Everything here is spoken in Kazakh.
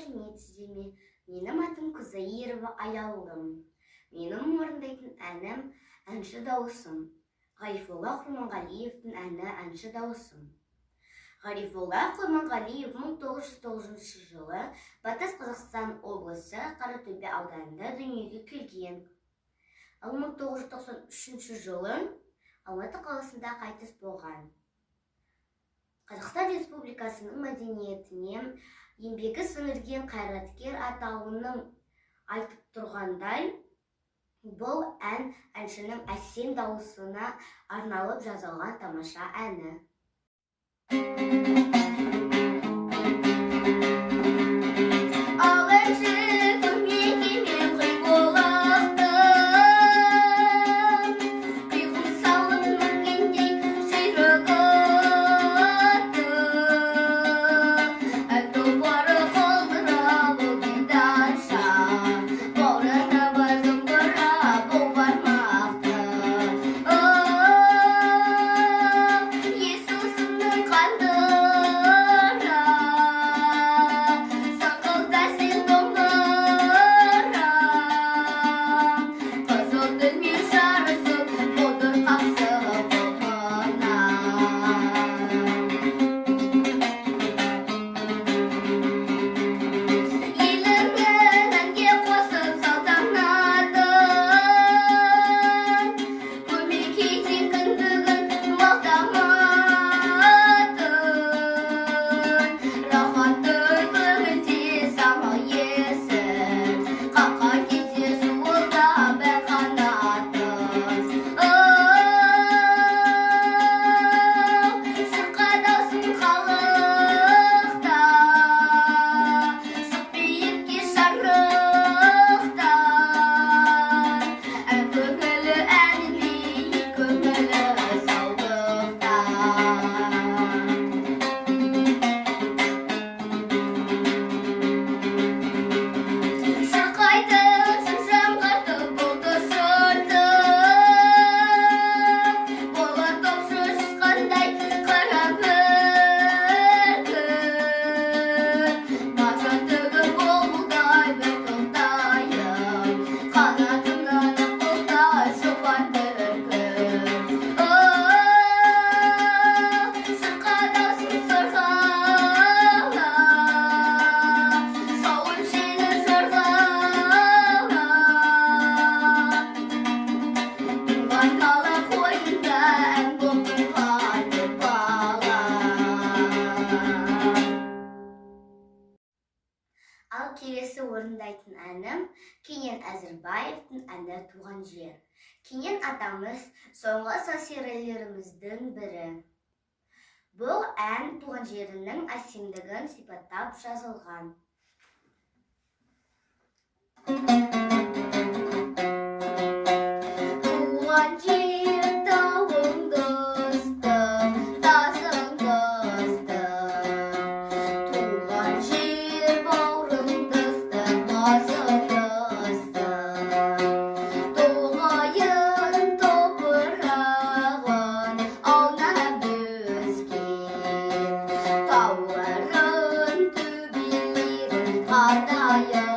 сәлеметсіздер ме? Менің атым Кузаирова Аяулым. Менің орындайтын әнім «Әнші дауысым». Ғарифолла Құрманғалиевтің әні «Әнші дауысым». Ғарифолла Құрманғалиев 1909 жылы Батыс Қазақстан облысы Қаратөбе ауданында дүниеге келген. 1993 жылы Алматы қаласында қайтыс болған. Қазақстан Республикасының мәдениетіне еңбегі сіңірген қайраткер атауының айтып тұрғандай, бұл ән әншінің әсем дауысына арналып жазылған тамаша әні. Ал келесі орындайтын әнім Кенен Әзірбаевтың әні «Туған жер». Кенен атамыз соңғы сазгерлеріміздің бірі. Бұл ән туған жерінің әсемдігін сипаттап жазылған. Туған жер тауыңды ыстық, тасыңды ыстық. Туған жер бауырыңды ыстық, басыңды ыстық. Тоғайын топырағын аунап өскен, тауларын төбелерін қардайын.